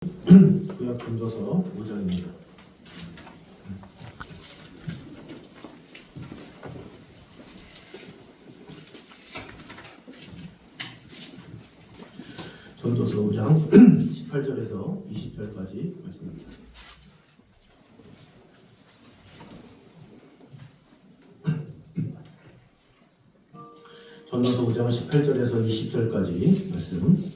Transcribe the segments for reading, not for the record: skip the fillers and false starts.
구약 전도서 5장입니다. 전도서 5장 18절에서 20절까지 말씀입니다. 전도서 5장 18절에서 20절까지 말씀.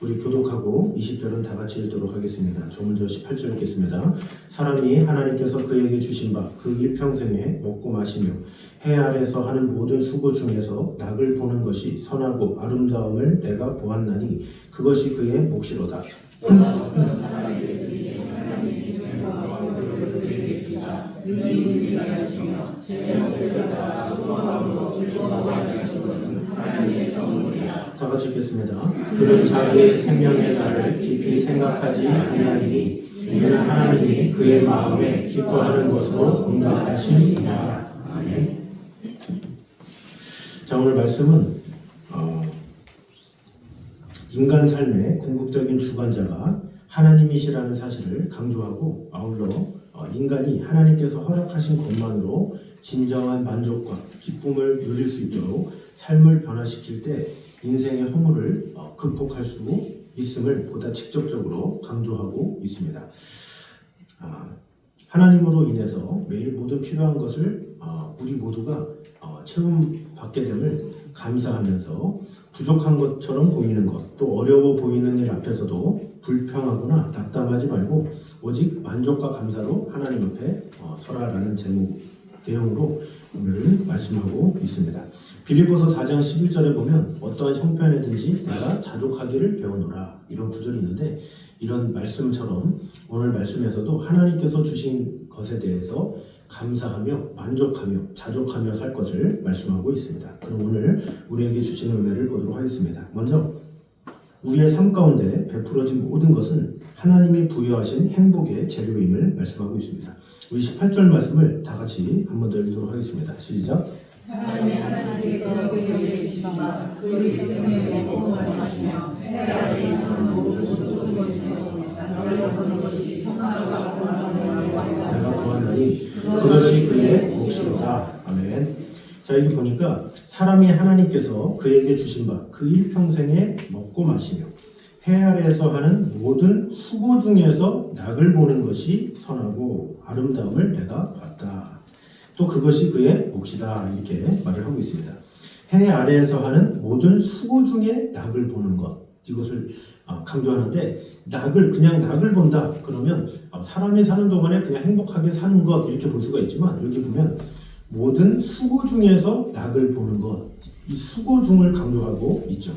우리 교독하고 20절은 다 같이 읽도록 하겠습니다. 저 먼저 18절 읽겠습니다. 사람이 하나님께서 그에게 주신 바 그 일평생에 먹고 마시며 해 아래서 하는 모든 수고 중에서 낙을 보는 것이 선하고 아름다움을 내가 보았나니 그것이 그의 몫이로다. 다 같이 읽겠습니다. 그는 자기의 생명의 날을 깊이 생각하지 아니하리니 이는 하나님이 그의 마음에 기뻐하는 것으로 응답하심이라. 아멘. 자, 오늘 말씀은 인간 삶의 궁극적인 주관자가 하나님이시라는 사실을 강조하고 아울러 인간이 하나님께서 허락하신 것만으로 진정한 만족과 기쁨을 누릴 수 있도록 삶을 변화시킬 때 인생의 허물을 극복할 수 있음을 보다 직접적으로 강조하고 있습니다. 하나님으로 인해서 매일 모든 필요한 것을 우리 모두가 채움받게 됨을 감사하면서 부족한 것처럼 보이는 것, 또 어려워 보이는 일 앞에서도 불평하거나 낙담하지 말고 오직 만족과 감사로 하나님 앞에 서라라는 내용으로 오늘 말씀하고 있습니다. 빌립보서 4장 11절에 보면 어떠한 형편에든지 내가 자족하기를 배우노라 이런 구절이 있는데 이런 말씀처럼 오늘 말씀에서도 하나님께서 주신 것에 대해서 감사하며 만족하며 자족하며 살 것을 말씀하고 있습니다. 그럼 오늘 우리에게 주시는 은혜를 보도록 하겠습니다. 먼저 우리의 삶 가운데 베풀어진 모든 것은 하나님이 부여하신 행복의 재료임을 말씀하고 있습니다. 우리 18절 말씀을 다 같이 한 번 더 읽도록 하겠습니다. 시작. 사람이 하나님께서 그에게 주신 바 그 일평생에 먹고 마시며 해 아래에서는 모든 수고 중에서 낙을 보는 것이 선하고 아름다움을 내가 보았나니 그것이 그의 몫이로다. 아멘. 자, 여기 보니까 사람이 하나님께서 그에게 주신 바 그 일평생에 먹고 마시며 해 아래에서 하는 모든 수고 중에서 낙을 보는 것이 선하고 아름다움을 내가 봤다. 또 그것이 그의 몫이다. 이렇게 말을 하고 있습니다. 해 아래에서 하는 모든 수고 중에 낙을 보는 것, 이것을 강조하는데 그냥 낙을 본다 그러면 사람이 사는 동안에 그냥 행복하게 사는 것 이렇게 볼 수가 있지만 여기 보면 모든 수고 중에서 낙을 보는 것, 이 수고 중을 강조하고 있죠.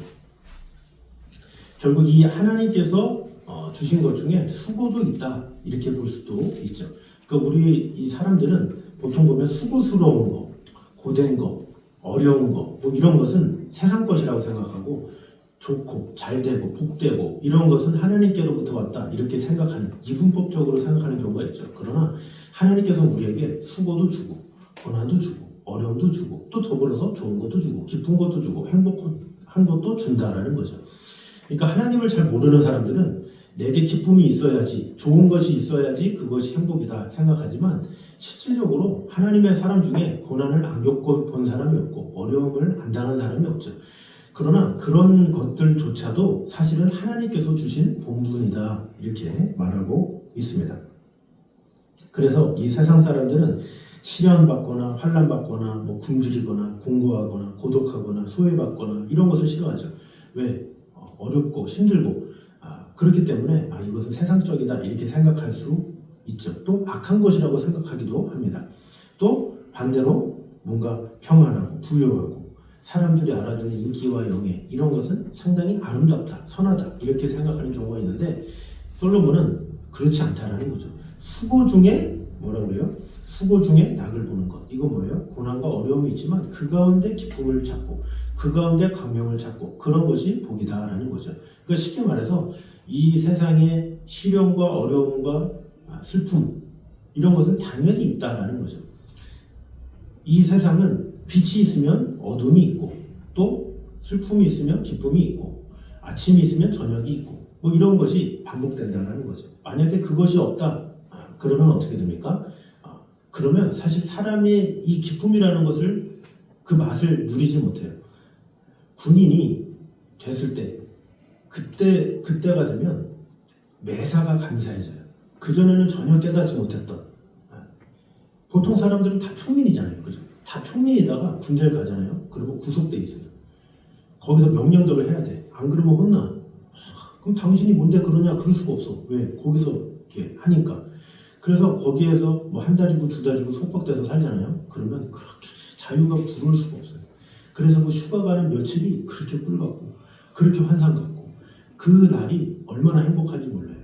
결국 이 하나님께서 주신 것 중에 수고도 있다 이렇게 볼 수도 있죠. 그러니까 우리 이 사람들은 보통 보면 수고스러운 거, 고된 거, 어려운 거, 뭐 이런 것은 세상 것이라고 생각하고 좋고 잘되고 복되고 이런 것은 하나님께로부터 왔다 이렇게 생각하는 이분법적으로 생각하는 경우가 있죠. 그러나 하나님께서 우리에게 수고도 주고 고난도 주고 어려움도 주고 또 더불어서 좋은 것도 주고 기쁜 것도 주고 행복한 것도 준다라는 거죠. 그러니까 하나님을 잘 모르는 사람들은 내게 기쁨이 있어야지 좋은 것이 있어야지 그것이 행복이다 생각하지만 실질적으로 하나님의 사람 중에 고난을 안 겪어본 사람이 없고 어려움을 안 당한 사람이 없죠. 그러나 그런 것들조차도 사실은 하나님께서 주신 본분이다 이렇게 말하고 있습니다. 그래서 이 세상 사람들은 시련받거나 환난받거나 뭐 굶주리거나 공고하거나 고독하거나 소외받거나 이런 것을 싫어하죠. 왜? 어렵고 힘들고 그렇기 때문에 이것은 세상적이다 이렇게 생각할 수 있죠. 또 악한 것이라고 생각하기도 합니다. 또 반대로 뭔가 평안하고 부유하고 사람들이 알아주는 인기와 영예 이런 것은 상당히 아름답다, 선하다 이렇게 생각하는 경우가 있는데 솔로몬은 그렇지 않다라는 거죠. 수고 중에 뭐라고 그래요? 수고 중에 낙을 보는 것. 이건 뭐예요? 고난과 어려움이 있지만 그 가운데 기쁨을 찾고 그 가운데 광명을 찾고 그런 것이 복이다라는 거죠. 그러니까 쉽게 말해서 이 세상의 시련과 어려움과 슬픔 이런 것은 당연히 있다라는 거죠. 이 세상은 빛이 있으면 어둠이 있고 또 슬픔이 있으면 기쁨이 있고 아침이 있으면 저녁이 있고 뭐 이런 것이 반복된다는 거죠. 만약에 그것이 없다, 그러면 어떻게 됩니까? 그러면 사실 사람의 이 기쁨이라는 것을 그 맛을 누리지 못해요. 군인이 됐을 때 그때가 되면 매사가 감사해져요. 그전에는 전혀 깨닫지 못했던 보통 사람들은 다 평민이잖아요. 그죠? 다 평민이다가 군대를 가잖아요. 그러면 구속돼 있어요. 거기서 명령대로 해야 돼. 안 그러면 혼나. 그럼 당신이 뭔데 그러냐? 그럴 수가 없어. 왜? 거기서 이렇게 하니까. 그래서 거기에서 뭐 한 달이고 두 달이고 속박돼서 살잖아요. 그러면 그렇게 자유가 부러울 수가 없어요. 그래서 그 휴가 가는 며칠이 그렇게 꿀같고 그렇게 환상 같고 그 날이 얼마나 행복한지 몰라요.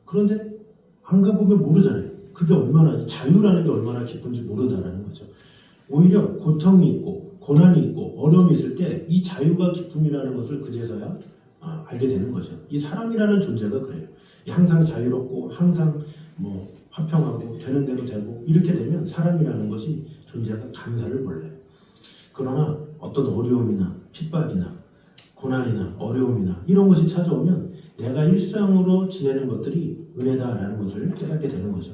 그런데 안 가보면 모르잖아요. 그게 얼마나 자유라는 게 얼마나 기쁜지 모르다라는 거죠. 오히려 고통이 있고 고난이 있고 어려움이 있을 때 이 자유가 기쁨이라는 것을 그제서야 알게 되는 거죠. 이 사람이라는 존재가 그래요. 항상 자유롭고 항상 뭐 화평하고 되는 대로 되고 이렇게 되면 사람이라는 것이 존재가 감사를 몰라요. 그러나 어떤 어려움이나 핍박이나 고난이나 어려움이나 이런 것이 찾아오면 내가 일상으로 지내는 것들이 은혜다라는 것을 깨닫게 되는 거죠.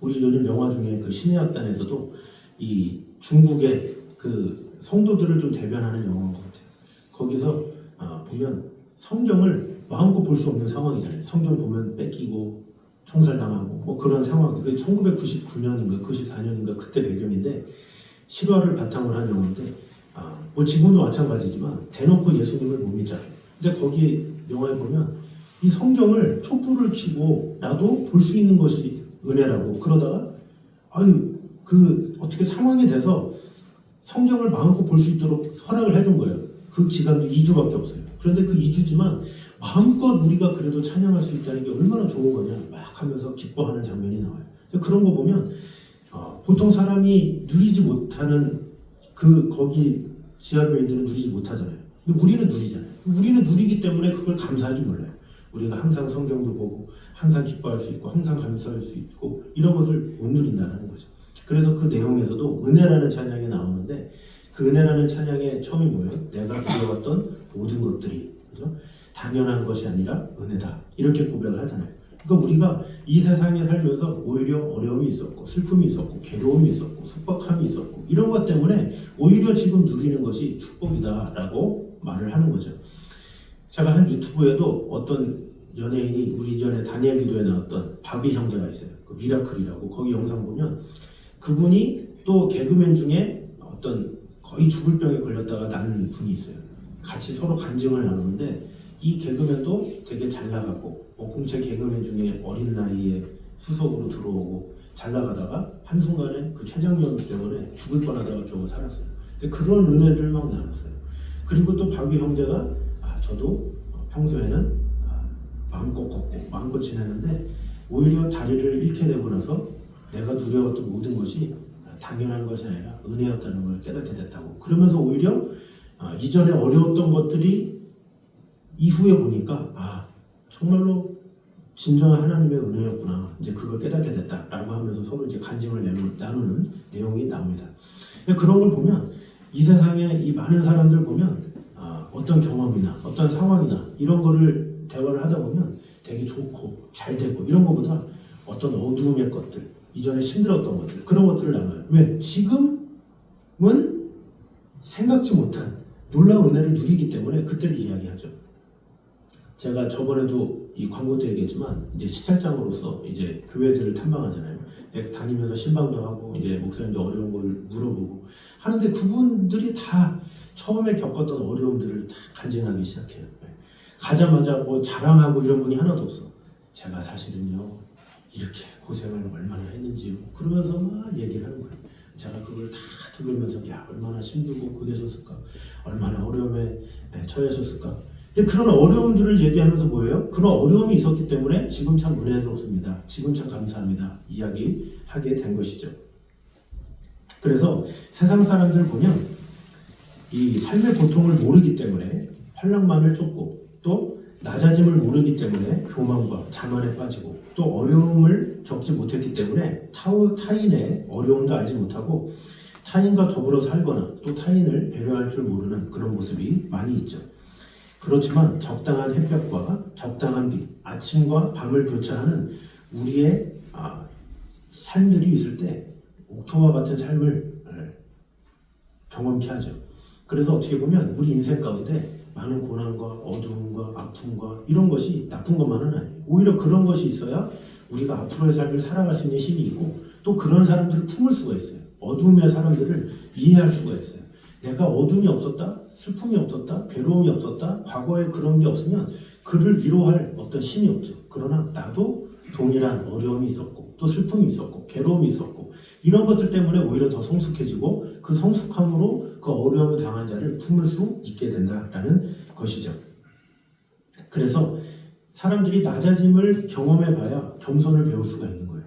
우리 요즘 영화 중에 그 신의 악단에서도 이 중국의 그 성도들을 좀 대변하는 영화인 것 같아요. 거기서 보면 성경을 마음껏 볼 수 없는 상황이잖아요. 성경 보면 뺏기고 총살당하고 뭐 그런 상황. 그 1999년인가 94년인가 그때 배경인데 실화를 바탕으로 한 영화인데 뭐 지금도 마찬가지지만 대놓고 예수님을 못 믿잖아요. 근데 거기 영화에 보면 이 성경을 촛불을 켜고 나도 볼 수 있는 것이 은혜라고 그러다가 그 어떻게 상황이 돼서 성경을 마음껏 볼 수 있도록 허락을 해준 거예요. 그 기간도 2주밖에 없어요. 그런데 그 2주지만 마음껏 우리가 그래도 찬양할 수 있다는 게 얼마나 좋은 거냐 막 하면서 기뻐하는 장면이 나와요. 그런 거 보면 보통 사람이 누리지 못하는 거기 지하교인들은 누리지 못하잖아요. 근데 우리는 누리잖아요. 우리는 누리기 때문에 그걸 감사하지 몰라요. 우리가 항상 성경도 보고 항상 기뻐할 수 있고 항상 감사할 수 있고 이런 것을 못 누린다는 거죠. 그래서 그 내용에서도 은혜라는 찬양이 나오는데 그 은혜라는 찬양의 처음이 뭐예요? 내가 누려왔던 모든 것들이 그죠? 당연한 것이 아니라 은혜다 이렇게 고백을 하잖아요. 그러니까 우리가 이 세상에 살면서 오히려 어려움이 있었고 슬픔이 있었고 괴로움이 있었고 속박함이 있었고 이런 것 때문에 오히려 지금 누리는 것이 축복이다라고 말을 하는 거죠. 제가 한 유튜브에도 어떤 연예인이 우리 이전에 다니엘 기도에 나왔던 박위 형제가 있어요. 그 미라클이라고 거기 영상 보면 그분이 또 개그맨 중에 어떤 거의 죽을 병에 걸렸다가 난 분이 있어요. 같이 서로 간증을 나누는데 이 개그맨도 되게 잘 나가고 공채 개그맨 중에 어린 나이에 수석으로 들어오고 잘 나가다가 한순간에 그 췌장염 때문에 죽을 뻔하다가 겨우 살았어요. 근데 그런 은혜를 막 나눴어요. 그리고 또 박위 형제가 저도 평소에는 마음껏 걷고 마음껏 지내는데 오히려 다리를 잃게 되고 나서 내가 누려왔던 모든 것이 당연한 것이 아니라 은혜였다는 걸 깨닫게 됐다고. 그러면서 오히려 이전에 어려웠던 것들이 이후에 보니까 정말로 진정한 하나님의 은혜였구나. 이제 그걸 깨닫게 됐다라고 하면서 서로 이제 간증을 나누는 내용이 나옵니다. 그런 걸 보면 이 세상에 이 많은 사람들 보면 어떤 경험이나 어떤 상황이나 이런 거를 대화를 하다 보면 되게 좋고 잘 되고 이런 것보다 어떤 어두움의 것들, 이전에 힘들었던 것들 그런 것들을 나눠요. 왜? 지금은 생각지 못한 놀라운 은혜를 누리기 때문에 그때를 이야기하죠. 제가 저번에도 이 광고 때 얘기했지만 이제 시찰장으로서 이제 교회들을 탐방하잖아요. 다니면서 신방도 하고 이제 목사님도 어려운 걸 물어보고 하는데 그분들이 다 처음에 겪었던 어려움들을 다 간증하기 시작해요. 가자마자 뭐 자랑하고 이런 분이 하나도 없어. 제가 사실은요 이렇게 고생을 얼마나 했는지요. 그러면서 막 얘기를 하는 거예요. 제가 그걸 다 들으면서 얼마나 힘들고 고되셨을까, 얼마나 어려움에 처하셨을까. 근데 그런 어려움들을 얘기하면서 뭐예요? 그런 어려움이 있었기 때문에 지금 참 은혜스럽습니다. 지금 참 감사합니다. 이야기하게 된 것이죠. 그래서 세상 사람들 보면 이 삶의 고통을 모르기 때문에 환난만을 쫓고 또 낮아짐을 모르기 때문에 교만과 자만에 빠지고 또 어려움을 겪지 못했기 때문에 타인의 어려움도 알지 못하고 타인과 더불어 살거나 또 타인을 배려할 줄 모르는 그런 모습이 많이 있죠. 그렇지만 적당한 햇볕과 적당한 비, 아침과 밤을 교차하는 우리의 삶들이 있을 때 옥토와 같은 삶을 경험케 하죠. 그래서 어떻게 보면 우리 인생 가운데 많은 고난과 어두움과 아픔과 이런 것이 나쁜 것만은 아니에요. 오히려 그런 것이 있어야 우리가 앞으로의 삶을 살아갈 수 있는 힘이 있고 또 그런 사람들을 품을 수가 있어요. 어둠의 사람들을 이해할 수가 있어요. 내가 어둠이 없었다, 슬픔이 없었다, 괴로움이 없었다, 과거에 그런 게 없으면 그를 위로할 어떤 힘이 없죠. 그러나 나도 동일한 어려움이 있었고 또 슬픔이 있었고 괴로움이 있었고 이런 것들 때문에 오히려 더 성숙해지고 그 성숙함으로 그 어려움을 당한 자를 품을 수 있게 된다라는 것이죠. 그래서 사람들이 낮아짐을 경험해봐야 겸손을 배울 수가 있는 거예요.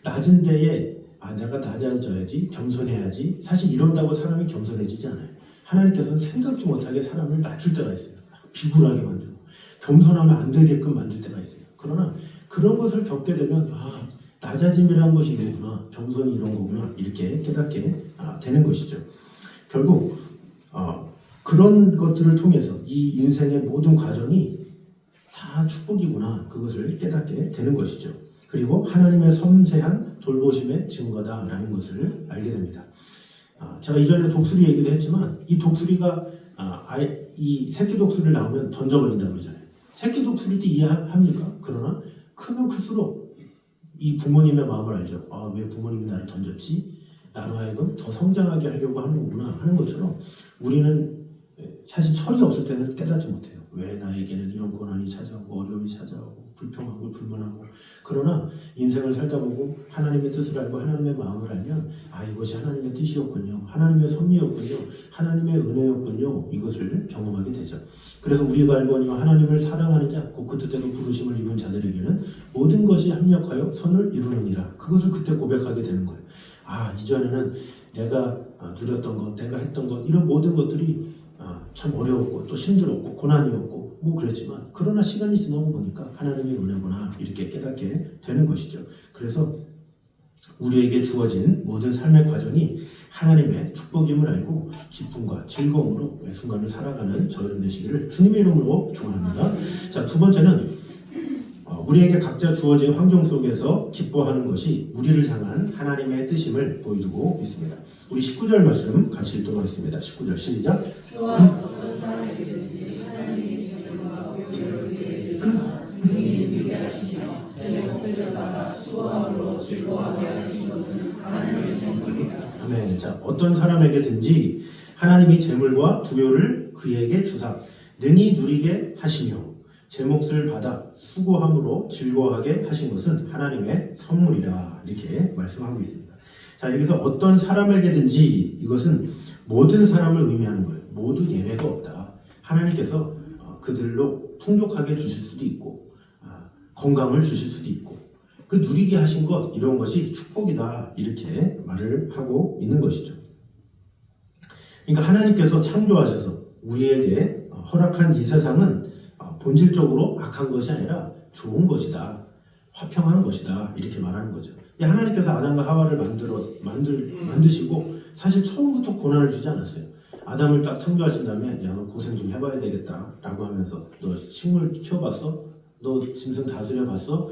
낮은 데에 내가 낮아져야지, 겸손해야지. 사실 이런다고 사람이 겸손해지지 않아요. 하나님께서는 생각지 못하게 사람을 낮출 때가 있어요. 비굴하게 만들고 겸손하면 안 되게끔 만들 때가 있어요. 그러나 그런 것을 겪게 되면 낮아짐이라는 것이 이거구나, 겸손이 이런 거구나 이렇게 깨닫게 되는 것이죠. 결국 그런 것들을 통해서 이 인생의 모든 과정이 다 축복이구나 그것을 깨닫게 되는 것이죠. 그리고 하나님의 섬세한 돌보심의 증거다라는 것을 알게 됩니다. 제가 이전에 독수리 얘기도 했지만 이 독수리가 이 새끼 독수리를 낳으면 던져버린다고 그러잖아요. 새끼 독수리도 이해합니까? 그러나 크면 클수록 이 부모님의 마음을 알죠. 왜 부모님이 나를 던졌지? 나로 하여금 더 성장하게 하려고 하는 거구나 하는 것처럼 우리는 사실 철이 없을 때는 깨닫지 못해요. 왜 나에게는 이런 고난이 찾아오고 어려움이 찾아오고 불평하고 불만하고 그러나 인생을 살다 보고 하나님의 뜻을 알고 하나님의 마음을 알면 이것이 하나님의 뜻이었군요. 하나님의 섭리였군요. 하나님의 은혜였군요. 이것을 경험하게 되죠. 그래서 우리가 알거니와 하나님을 사랑하는 자, 곧 그 뜻대로 부르심을 입은 자들에게는 모든 것이 합력하여 선을 이루느니라. 그것을 그때 고백하게 되는 거예요. 이전에는 내가 누렸던 것, 내가 했던 것 이런 모든 것들이 참 어려웠고 또 힘들었고 고난이었고 그랬지만 그러나 시간이 지나고 보니까 하나님의 은혜구나 이렇게 깨닫게 되는 것이죠. 그래서 우리에게 주어진 모든 삶의 과정이 하나님의 축복임을 알고 기쁨과 즐거움으로 매 순간을 살아가는 저희들 되시기를 주님의 이름으로 축원합니다. 자, 두 번째는 우리에게 각자 주어진 환경 속에서 기뻐하는 것이 우리를 향한 하나님의 뜻임을 보여주고 있습니다. 우리 19절 말씀 같이 읽도록 하겠습니다. 19절 시작. 주와 어떤 사람에게든지 하나님의 지식과 교회를 의뢰해 주사 능히 믿게 하시며 제 목소리를 받아 수고함으로 즐거워하게 하신 것은 하나님의 성품이다. 아멘. 자, 어떤 사람에게든지 하나님이 재물과 부요를 그에게 주사 능히 누리게 하시며 제 몫을 받아 수고함으로 즐거워하게 하신 것은 하나님의 선물이라 이렇게 말씀하고 있습니다. 자, 여기서 어떤 사람에게든지 이것은 모든 사람을 의미하는 거예요. 모두 예외가 없다. 하나님께서 그들로 풍족하게 주실 수도 있고 건강을 주실 수도 있고 그 누리게 하신 것 이런 것이 축복이다 이렇게 말을 하고 있는 것이죠. 그러니까 하나님께서 창조하셔서 우리에게 허락한 이 세상은 본질적으로 악한 것이 아니라 좋은 것이다. 화평한 것이다. 이렇게 말하는 거죠. 하나님께서 아담과 하와를 만드시고 사실 처음부터 고난을 주지 않았어요. 아담을 딱 창조하신 다음에 너 고생 좀 해봐야 되겠다 라고 하면서 너 식물 키워봤어? 너 짐승 다스려봤어?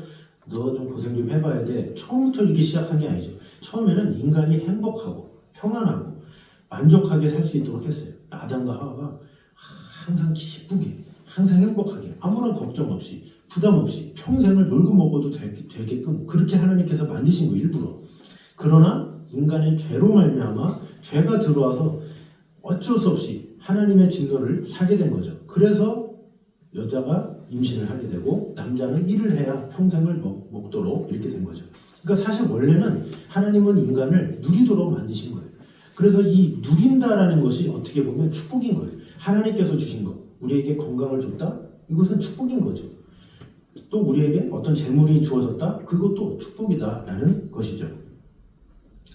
너 좀 고생 좀 해봐야 돼. 처음부터 이렇게 시작한 게 아니죠. 처음에는 인간이 행복하고 평안하고 만족하게 살 수 있도록 했어요. 아담과 하와가 항상 기쁘게 항상 행복하게 아무런 걱정 없이 부담 없이 평생을 놀고 먹어도 되게끔 그렇게 하나님께서 만드신 거 일부러. 그러나 인간의 죄로 말미암아 죄가 들어와서 어쩔 수 없이 하나님의 진노를 사게 된 거죠. 그래서 여자가 임신을 하게 되고 남자는 일을 해야 평생을 먹도록 이렇게 된 거죠. 그러니까 사실 원래는 하나님은 인간을 누리도록 만드신 거예요. 그래서 이 누린다라는 것이 어떻게 보면 축복인 거예요. 하나님께서 주신 것. 우리에게 건강을 줬다? 이것은 축복인 거죠. 또 우리에게 어떤 재물이 주어졌다? 그것도 축복이다라는 것이죠.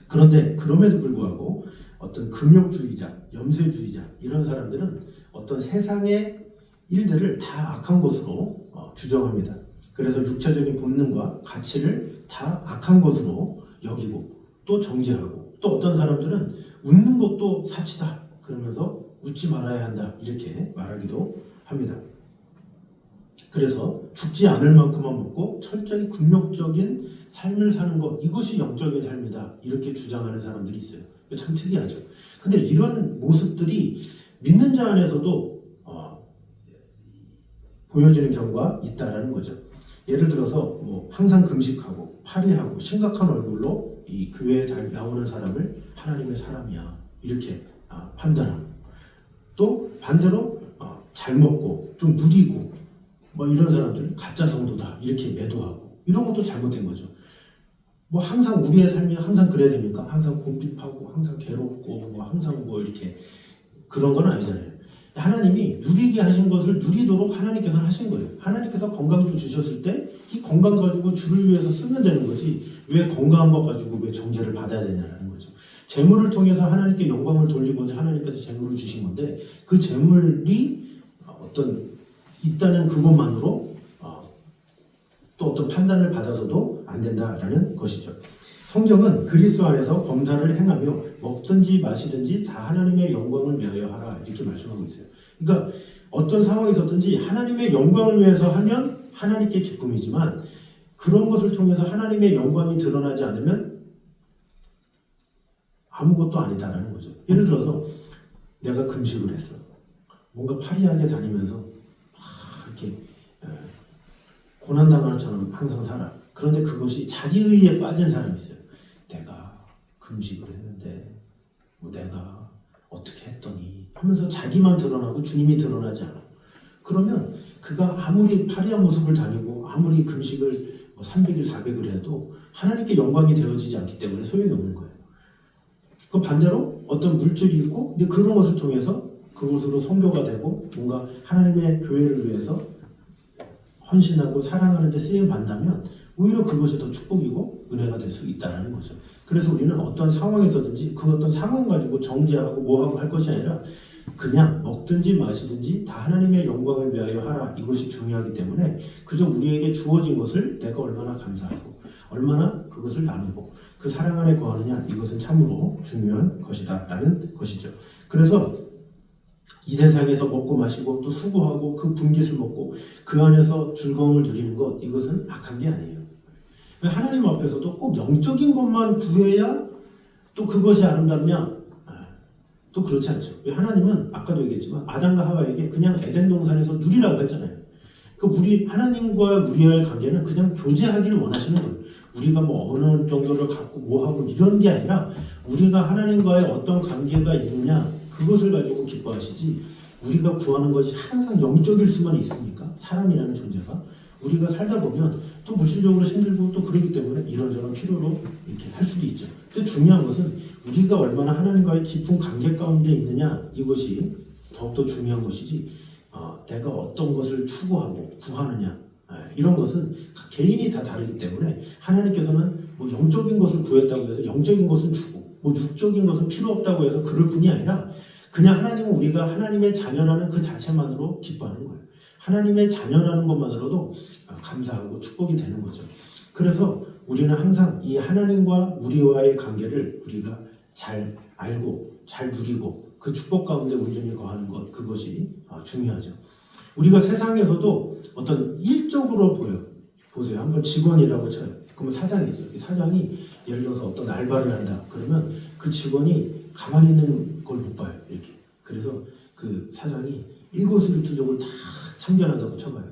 그런데 그럼에도 불구하고 어떤 금욕주의자, 염세주의자 이런 사람들은 어떤 세상의 일들을 다 악한 것으로 규정합니다. 그래서 육체적인 본능과 가치를 다 악한 것으로 여기고 또 정죄하고 또 어떤 사람들은 웃는 것도 사치다 그러면서 웃지 말아야 한다 이렇게 말하기도 합니다. 그래서 죽지 않을 만큼만 먹고 철저히 굴욕적인 삶을 사는 것, 이것이 영적인 삶이다, 이렇게 주장하는 사람들이 있어요. 참 특이하죠. 근데 이런 모습들이 믿는 자 안에서도 보여지는 경우가 있다라는 거죠. 예를 들어서 뭐 항상 금식하고 파리하고 심각한 얼굴로 이 교회에 나오는 사람을 하나님의 사람이야, 이렇게 판단하고, 또 반대로 잘 먹고 좀 누리고 뭐 이런 사람들 가짜 성도다, 이렇게 매도하고, 이런 것도 잘못된 거죠. 뭐 항상 우리의 삶이 항상 그래야 됩니까? 항상 궁핍하고 항상 괴롭고 뭐 항상 뭐 이렇게, 그런 건 아니잖아요. 하나님이 누리게 하신 것을 누리도록 하나님께서 하신 거예요. 하나님께서 건강도 주셨을 때 이 건강 가지고 주를 위해서 쓰면 되는 거지, 왜 건강한 것 가지고 왜 정죄를 받아야 되냐라는 거죠. 재물을 통해서 하나님께 영광을 돌리고자 하나님께서 재물을 주신 건데, 그 재물이 어떤 있다는 그것만으로 또 어떤 판단을 받아서도 안 된다라는 것이죠. 성경은 그리스도 안에서 범사를 행하며 먹든지 마시든지 다 하나님의 영광을 위하여 하라, 이렇게 말씀하고 있어요. 그러니까 어떤 상황에서든지 하나님의 영광을 위해서 하면 하나님께 기쁨이지만, 그런 것을 통해서 하나님의 영광이 드러나지 않으면 아무것도 아니다라는 거죠. 예를 들어서 내가 금식을 했어. 뭔가 파리하게 다니면서 이렇게 고난당하는 것처럼 항상 살아. 그런데 그것이 자기의에 빠진 사람이 있어요. 내가 금식을 했는데 뭐 내가 어떻게 했더니 하면서 자기만 드러나고 주님이 드러나지 않아. 그러면 그가 아무리 파리한 모습을 다니고 아무리 금식을 300일 400일 해도 하나님께 영광이 되어지지 않기 때문에 소용이 없는 거예요. 그 반대로 어떤 물질이 있고, 근데 그런 것을 통해서 그것으로 선교가 되고 뭔가 하나님의 교회를 위해서 헌신하고 사랑하는 데 쓰임 받는다면 오히려 그것이 더 축복이고 은혜가 될 수 있다는 거죠. 그래서 우리는 어떤 상황에서든지 그 어떤 상황 가지고 정죄하고 뭐하고 할 것이 아니라 그냥 먹든지 마시든지 다 하나님의 영광을 위하여 하라, 이것이 중요하기 때문에 그저 우리에게 주어진 것을 내가 얼마나 감사하고 얼마나 그것을 나누고 그 사랑 안에 거하느냐, 이것은 참으로 중요한 것이다 라는 것이죠. 그래서 이 세상에서 먹고 마시고 또 수고하고 그 분깃을 먹고 그 안에서 즐거움을 누리는 것, 이것은 악한 게 아니에요. 하나님 앞에서도 꼭 영적인 것만 구해야 또 그것이 아름답냐? 또 그렇지 않죠. 하나님은 아까도 얘기했지만 아담과 하와에게 그냥 에덴 동산에서 누리라고 했잖아요. 우리 하나님과 우리와의 관계는 그냥 교제하기를 원하시는 거예요. 우리가 뭐 어느 정도를 갖고 뭐하고 이런 게 아니라 우리가 하나님과의 어떤 관계가 있느냐, 그것을 가지고 기뻐하시지, 우리가 구하는 것이 항상 영적일 수만 있습니까? 사람이라는 존재가 우리가 살다 보면 또 물질적으로 힘들고 또 그러기 때문에 이런저런 필요로 이렇게 할 수도 있죠. 근데 중요한 것은 우리가 얼마나 하나님과의 깊은 관계 가운데 있느냐, 이것이 더욱더 중요한 것이지, 내가 어떤 것을 추구하고 구하느냐, 이런 것은 개인이 다 다르기 때문에 하나님께서는 뭐 영적인 것을 구했다고 해서 영적인 것은 주고 뭐 육적인 것은 필요 없다고 해서 그럴 뿐이 아니라, 그냥 하나님은 우리가 하나님의 자녀라는 그 자체만으로 기뻐하는 거예요. 하나님의 자녀라는 것만으로도 감사하고 축복이 되는 거죠. 그래서 우리는 항상 이 하나님과 우리와의 관계를 우리가 잘 알고 잘 누리고 그 축복 가운데 온전히 거하는 것, 그것이 중요하죠. 우리가 세상에서도 어떤 일적으로 보세요. 한번 직원이라고 쳐요. 그러면 사장이 있어요. 이 사장이 예를 들어서 어떤 알바를 한다. 그러면 그 직원이 가만히 있는 걸 못 봐요. 이렇게. 그래서 그 사장이 일거수일투족을 다 참견한다고 쳐봐요.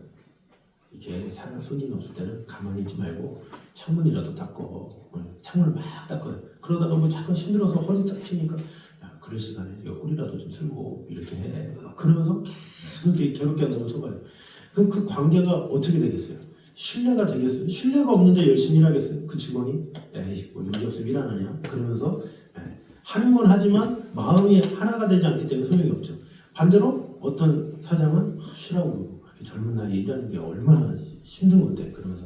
이렇게 사람 손님이 없을 때는 가만히 있지 말고 창문이라도 닦고, 창문을 막 닦아요. 그러다가 뭐 잠깐 힘들어서 허리 딱 피니까, 야, 그럴 시간에 허리라도 좀 쓸고 이렇게 해. 그러면서 계속 이렇게 괴롭게 한다고 쳐봐요. 그럼 그 관계가 어떻게 되겠어요? 신뢰가 되겠어요? 신뢰가 없는데 열심히 일하겠어요? 그 직원이 에이 뭐 여기 없으면 일 안 하냐? 그러면서 하는 건 하지만 마음이 하나가 되지 않기 때문에 소용이 없죠. 반대로 어떤 사장은 쉬라고 그러고, 이렇게 젊은 나이에 일하는 게 얼마나 힘든 건데, 그러면서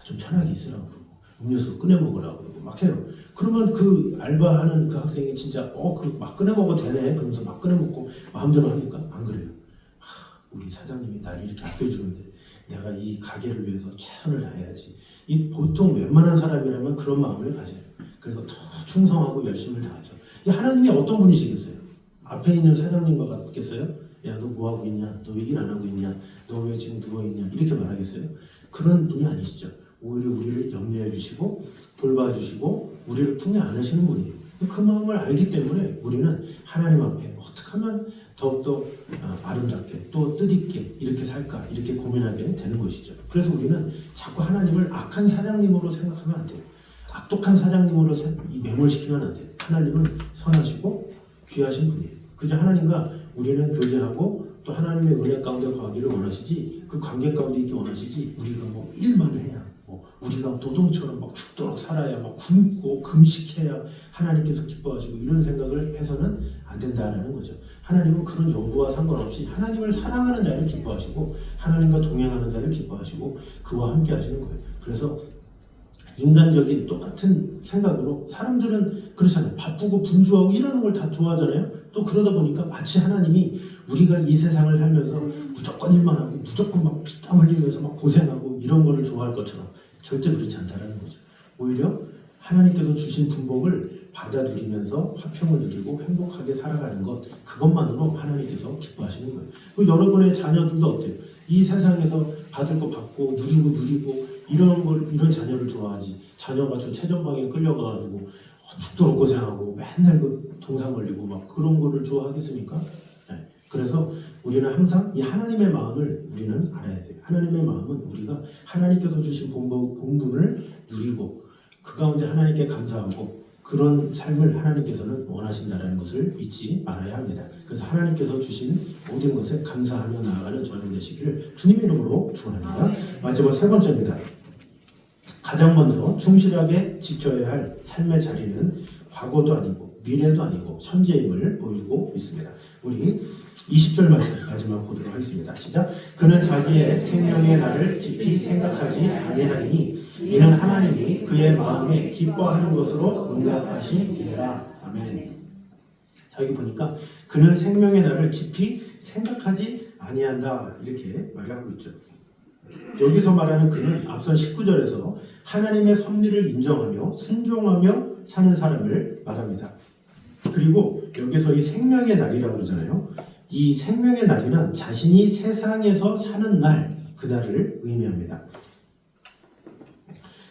좀 편하게 있으라고 그러고 음료수 꺼내 먹으라고 그러고 막 해요. 그러면 그 알바하는 그 학생이 진짜 그 막 꺼내 먹어도 되네, 그러면서 막 꺼내 먹고 마음대로 합니까? 안 그래요. 우리 사장님이 날 이렇게 아껴주는데 내가 이 가게를 위해서 최선을 다해야지. 이 보통 웬만한 사람이라면 그런 마음을 가져요. 그래서 더 충성하고 열심을 다하죠. 이 하나님이 어떤 분이시겠어요? 앞에 있는 사장님과 같겠어요? 야, 너 뭐 하고 있냐? 너 왜 일 안 하고 있냐? 너 왜 지금 누워 있냐? 이렇게 말하겠어요? 그런 분이 아니시죠. 오히려 우리를 염려해 주시고 돌봐주시고 우리를 품에 안으시는 분이에요. 그 마음을 알기 때문에 우리는 하나님 앞에 어떻게 하면 더욱더 아름답게 또 뜻있게 이렇게 살까 이렇게 고민하게 되는 것이죠. 그래서 우리는 자꾸 하나님을 악한 사장님으로 생각하면 안 돼요. 악독한 사장님으로 매몰시키면 안 돼요. 하나님은 선하시고 귀하신 분이에요. 그저 하나님과 우리는 교제하고 또 하나님의 은혜 가운데 거하기를 원하시지, 그 관계 가운데 있기 원하시지, 우리가 뭐 일만 해야 우리가 노동처럼 막 죽도록 살아야 막 굶고 금식해야 하나님께서 기뻐하시고 이런 생각을 해서는 안 된다라는 거죠. 하나님은 그런 요구와 상관없이 하나님을 사랑하는 자를 기뻐하시고 하나님과 동행하는 자를 기뻐하시고 그와 함께 하시는 거예요. 그래서 인간적인 똑같은 생각으로 사람들은 그렇잖아요. 바쁘고 분주하고 이러는 걸 다 좋아하잖아요. 또 그러다 보니까 마치 하나님이 우리가 이 세상을 살면서 무조건 일만 하고 무조건 막 피땀 흘리면서 막 고생하고 이런 거를 좋아할 것처럼 절대 그렇지 않다라는 거죠. 오히려 하나님께서 주신 분복을 받아들이면서 화평을 누리고 행복하게 살아가는 것, 그것만으로 하나님께서 기뻐하시는 거예요. 그 여러분의 자녀들도 어때요? 이 세상에서 받을 거 받고 누리고 이런 자녀를 좋아하지, 자녀가 저 최전방에 끌려가가지고 죽도록 고생하고 맨날 그 동상 걸리고 막 그런 거를 좋아하겠습니까? 네. 그래서 우리는 항상 이 하나님의 마음을 우리는 알아야 돼요. 하나님의 마음은 우리가 하나님께서 주신 본분을 누리고 그 가운데 하나님께 감사하고 그런 삶을 하나님께서는 원하신다는 것을 잊지 말아야 합니다. 그래서 하나님께서 주신 모든 것에 감사하며 나아가는 저녁 되시기를 주님의 이름으로 축원합니다. 마지막 세 번째입니다. 가장 먼저 충실하게 지켜야 할 삶의 자리는 과거도 아니고 미래도 아니고 현재임을 보여주고 있습니다. 우리 20절 말씀 마지막 보도록 하겠습니다. 시작. 그는 자기의 생명의 날을 깊이 생각하지 아니하리니 이는 하나님이 그의 마음에 기뻐하는 것으로 응답하시니라. 아멘. 자, 여기 보니까 그는 생명의 날을 깊이 생각하지 아니한다 이렇게 말하고 있죠. 여기서 말하는 그는 앞선 19절에서 하나님의 섭리를 인정하며 순종하며 사는 사람을 말합니다. 그리고 여기서 이 생명의 날이라고 그러잖아요. 이 생명의 날이란 자신이 세상에서 사는 날, 그날을 의미합니다.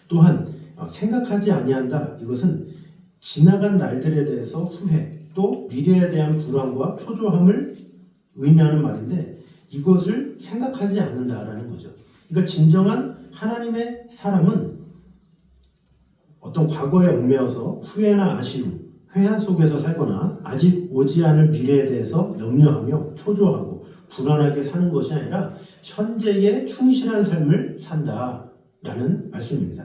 또한 생각하지 아니한다. 이것은 지나간 날들에 대해서 후회, 또 미래에 대한 불안과 초조함을 의미하는 말인데 이것을 생각하지 않는다라는 거죠. 그러니까 진정한 하나님의 사람은 어떤 과거에 얽매여서 후회나 아쉬움, 회한 속에서 살거나 아직 오지 않을 미래에 대해서 염려하며 초조하고 불안하게 사는 것이 아니라 현재에 충실한 삶을 산다라는 말씀입니다.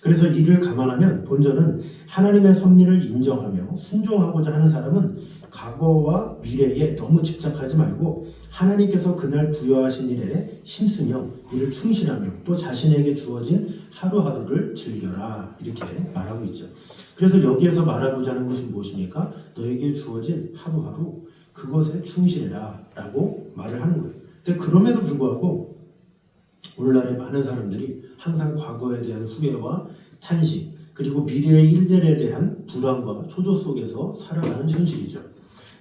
그래서 이를 감안하면 본절은 하나님의 섭리를 인정하며 순종하고자 하는 사람은 과거와 미래에 너무 집착하지 말고 하나님께서 그날 부여하신 일에 힘쓰며 이를 충실하며 또 자신에게 주어진 하루하루를 즐겨라 이렇게 말하고 있죠. 그래서 여기에서 말하고자 하는 것이 무엇입니까? 너에게 주어진 하루하루 그것에 충실해라 라고 말을 하는 거예요. 근데 그럼에도 불구하고 오늘날의 많은 사람들이 항상 과거에 대한 후회와 탄식 그리고 미래의 일들에 대한 불안과 초조 속에서 살아가는 현실이죠.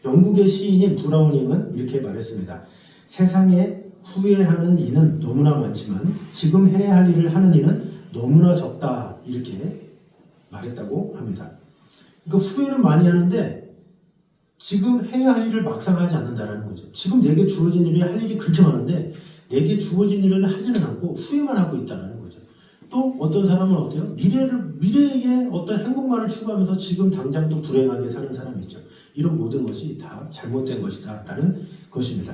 영국의 시인인 브라우닝은 이렇게 말했습니다. 세상에 후회하는 이는 너무나 많지만 지금 해야 할 일을 하는 이는 너무나 적다 이렇게 말했다고 합니다. 그러니까 후회는 많이 하는데 지금 해야 할 일을 막상 하지 않는다는 거죠. 지금 내게 주어진 일이 할 일이 그렇게 많은데 내게 주어진 일을 하지는 않고 후회만 하고 있다는 거죠. 또 어떤 사람은 어때요? 미래의 어떤 행복만을 추구하면서 지금 당장 또 불행하게 사는 사람이 있죠. 이런 모든 것이 다 잘못된 것이다 라는 것입니다.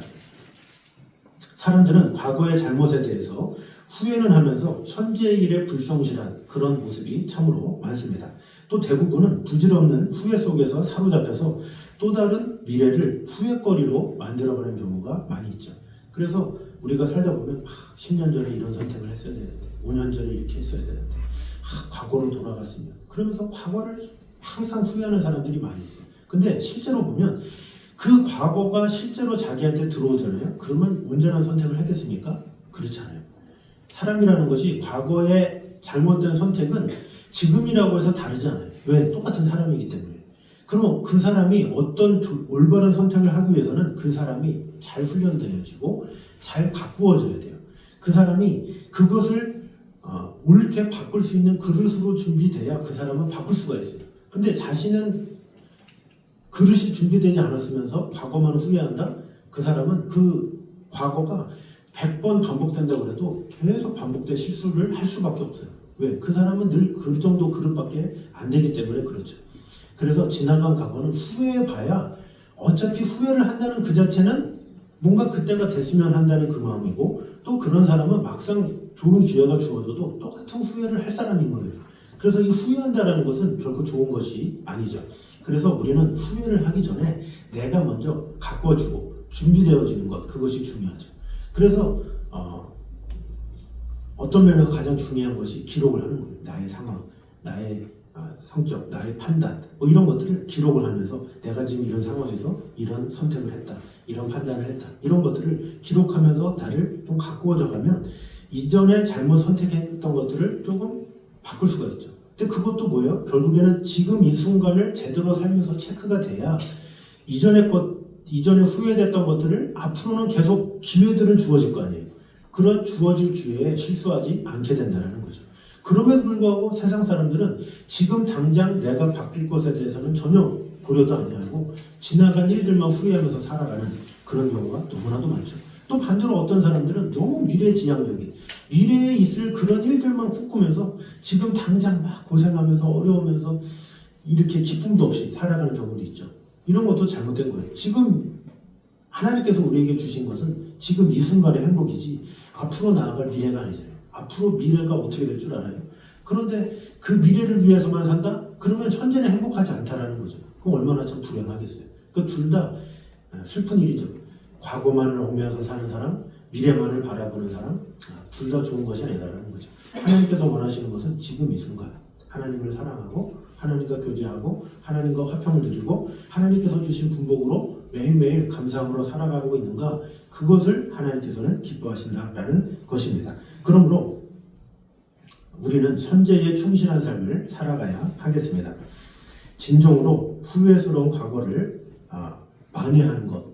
사람들은 과거의 잘못에 대해서 후회는 하면서 현재의 일에 불성실한 그런 모습이 참으로 많습니다. 또 대부분은 부질없는 후회 속에서 사로잡혀서 또 다른 미래를 후회거리로 만들어버리는 경우가 많이 있죠. 그래서 우리가 살다 보면 10년 전에 이런 선택을 했어야 되는데 5년 전에 이렇게 했어야 되는데 과거로 돌아갔으면 그러면서 과거를 항상 후회하는 사람들이 많이 있어요. 근데 실제로 보면 그 과거가 실제로 자기한테 들어오잖아요. 그러면 온전한 선택을 했겠습니까? 그렇지 않아요. 사람이라는 것이 과거의 잘못된 선택은 지금이라고 해서 다르지 않아요. 왜? 똑같은 사람이기 때문에. 그럼 그 사람이 어떤 올바른 선택을 하기 위해서는 그 사람이 잘 훈련되어지고 잘 가꾸어져야 돼요. 그 사람이 그것을 옳게 바꿀 수 있는 그릇으로 준비돼야 그 사람은 바꿀 수가 있어요. 근데 자신은 그릇이 준비되지 않았으면서 과거만 후회한다? 그 사람은 그 과거가 100번 반복된다고 해도 계속 반복된 실수를 할 수밖에 없어요. 왜? 그 사람은 늘 그 정도 그릇밖에 안 되기 때문에 그렇죠. 그래서 지나간 과거는 후회해봐야 어차피 후회를 한다는 그 자체는 뭔가 그때가 됐으면 한다는 그 마음이고, 또 그런 사람은 막상 좋은 기회가 주어져도 똑같은 후회를 할 사람인 거예요. 그래서 이 후회한다는 것은 결코 좋은 것이 아니죠. 그래서 우리는 후회를 하기 전에 내가 먼저 가꿔주고 준비되어지는 것, 그것이 중요하죠. 그래서 어떤 면에서 가장 중요한 것이 기록을 하는 거예요. 나의 상황, 나의 성격, 나의 판단, 뭐 이런 것들을 기록을 하면서 내가 지금 이런 상황에서 이런 선택을 했다, 이런 판단을 했다, 이런 것들을 기록하면서 나를 좀 가꾸어져 가면 이전에 잘못 선택했던 것들을 조금 바꿀 수가 있죠. 근데 그것도 뭐예요? 결국에는 지금 이 순간을 제대로 살면서 체크가 돼야 이전에 후회됐던 것들을 앞으로는 계속 기회들은 주어질 거 아니에요. 그런 주어질 기회에 실수하지 않게 된다는 거죠. 그럼에도 불구하고 세상 사람들은 지금 당장 내가 바뀔 것에 대해서는 전혀 고려도 안 하고 지나간 일들만 후회하면서 살아가는 그런 경우가 너무나도 많죠. 또 반대로 어떤 사람들은 너무 미래지향적인, 미래에 있을 그런 일들만 꿈꾸면서 지금 당장 막 고생하면서 어려우면서 이렇게 기쁨도 없이 살아가는 경우도 있죠. 이런 것도 잘못된 거예요. 지금 하나님께서 우리에게 주신 것은 지금 이 순간의 행복이지 앞으로 나아갈 미래가 아니잖아요. 앞으로 미래가 어떻게 될 줄 알아요? 그런데 그 미래를 위해서만 산다? 그러면 현재는 행복하지 않다라는 거죠. 그럼 얼마나 참 불행하겠어요. 그 둘 다 슬픈 일이죠. 과거만을 얽매여서 사는 사람, 미래만을 바라보는 사람, 둘 다 좋은 것이 아니다라는 거죠. 하나님께서 원하시는 것은 지금 이 순간 하나님을 사랑하고 하나님과 교제하고 하나님과 화평을 누리고 하나님께서 주신 분복으로 매일매일 감사함으로 살아가고 있는가, 그것을 하나님께서는 기뻐하신다라는 것입니다. 그러므로 우리는 현재에 충실한 삶을 살아가야 하겠습니다. 진정으로 후회스러운 과거를 만회하는 것,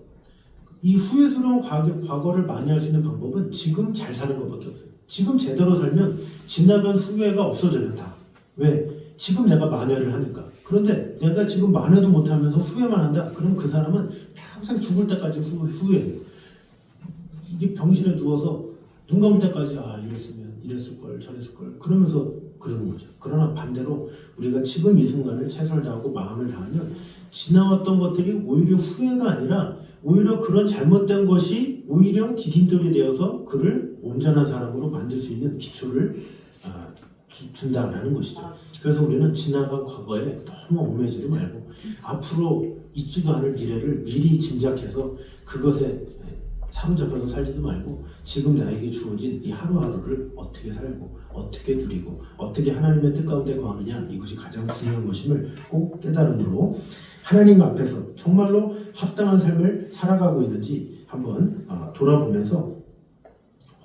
이 후회스러운 과거를 만회할 수 있는 방법은 지금 잘 사는 것밖에 없어요. 지금 제대로 살면 지나간 후회가 없어져요. 다. 왜? 지금 내가 만회를 하니까. 그런데 내가 지금 만회도 못하면서 후회만 한다? 그럼 그 사람은 평생 죽을 때까지 후회해요. 이게 병실에 누워서 눈 감을 때까지 이랬으면 이랬을걸 저랬을걸 그러면서 그러는 거죠. 그러나 반대로 우리가 지금 이 순간을 최선을 다하고 마음을 다하면 지나왔던 것들이 오히려 후회가 아니라 오히려 그런 잘못된 것이 오히려 디딤돌이 되어서 그를 온전한 사람으로 만들 수 있는 기초를 준다라는 것이죠. 그래서 우리는 지나간 과거에 너무 얽매이지 말고 앞으로 있지도 않을 미래를 미리 짐작해서 그것에 사로잡혀서 살지도 말고 지금 나에게 주어진 이 하루하루를 어떻게 살고 어떻게 누리고 어떻게 하나님의 뜻 가운데 거하느냐, 이것이 가장 중요한 것임을 꼭 깨달음으로 하나님 앞에서 정말로 합당한 삶을 살아가고 있는지 한번 돌아보면서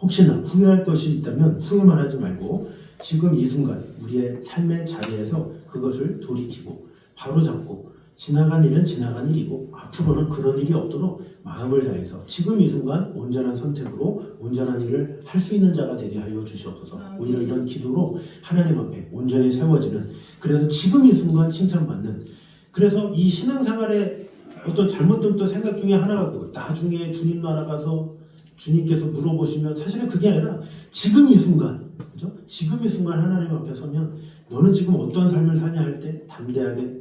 혹시나 후회할 것이 있다면 후회만 하지 말고 지금 이 순간 우리의 삶의 자리에서 그것을 돌이키고 바로잡고 지나간 일은 지나간 일이고 앞으로는 그런 일이 없도록 마음을 다해서 지금 이 순간 온전한 선택으로 온전한 일을 할 수 있는 자가 되게 하여 주시옵소서. 오히려 이런 기도로 하나님 앞에 온전히 세워지는, 그래서 지금 이 순간 칭찬받는, 그래서 이 신앙생활의 어떤 잘못된 또 생각 중에 하나가 그거, 나중에 주님 나라 가서 주님께서 물어보시면 사실은 그게 아니라 지금 이 순간, 그죠? 지금 이 순간 하나님 앞에 서면 너는 지금 어떤 삶을 사냐 할 때 담대하게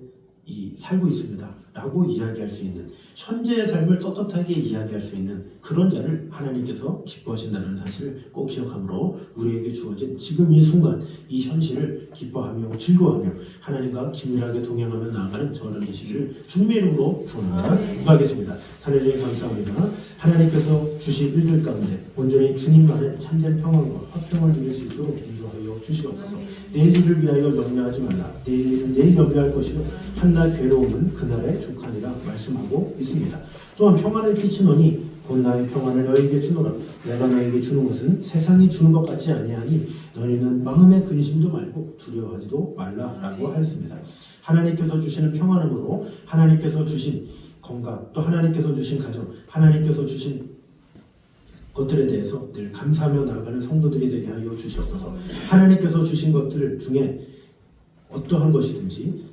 살고 있습니다 라고 이야기할 수 있는, 현재의 삶을 떳떳하게 이야기할 수 있는 그런 자를 하나님께서 기뻐하신다는 사실을 꼭 기억함으로 우리에게 주어진 지금 이 순간 이 현실을 기뻐하며 즐거워하며 하나님과 긴밀하게 동행하며 나아가는 저는 되시기를 주님의 이름으로 축원합니다. 기도하겠습니다. 사례주님 감사합니다. 하나님께서 주신 일들 가운데 온전히 주님만의 참된 평안과 화평을 누릴 수 있도록 인도하여 주시옵소서. 내일 일을 위하여 염려하지 말라. 내일 일은 내일 염려할 것이요 한날 괴로움은 그날의 족하니라 말씀하고 있습니다. 또한 평안을 끼치노니 곧 나의 평안을 너에게 주노라. 내가 너에게 주는 것은 세상이 주는 것 같지 아니하니 너희는 마음에 근심도 말고 두려워하지도 말라라고 하였습니다. 하나님께서 주시는 평안으로 하나님께서 주신 건강, 또 하나님께서 주신 가정, 하나님께서 주신 것들에 대해서 늘 감사하며 나아가는 성도들이 되게 하여 주시옵소서. 하나님께서 주신 것들 중에 어떠한 것이든지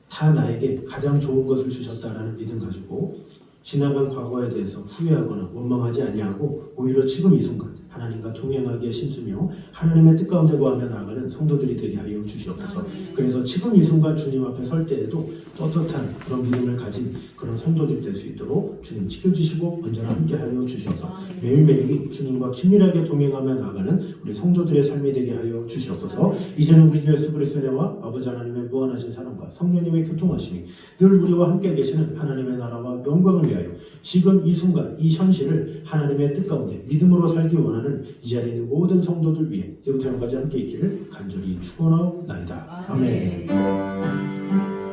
다 나에게 가장 좋은 것을 주셨다라는 믿음 가지고 지나간 과거에 대해서 후회하거나 원망하지 아니하고 오히려 지금 이 순간 하나님과 동행하기에 힘쓰며 하나님의 뜻 가운데 거하며 나아가는 성도들이 되게 하여 주시옵소서. 그래서 지금 이 순간 주님 앞에 설 때에도 떳떳한 그런 믿음을 가진 그런 성도들 될 수 있도록 주님 지켜주시고 언제나 함께 하여 주셔서 매일매일이 주님과 친밀하게 동행하며 나아가는 우리 성도들의 삶이 되게 하여 주시옵소서. 이제는 우리 주 예수 그리스도의 은혜와 아버지 하나님의 무한하신 사랑과 성령님의 교통하심이 늘 우리와 함께 계시는 하나님의 나라와 영광을 위하여 지금 이 순간 이 현실을 하나님의 뜻 가운데 믿음으로 살기 원하는 이 자리에 있는 모든 성도들 위해 이제부터 영까지 함께 있기를 간절히 축원하옵나이다. 아멘.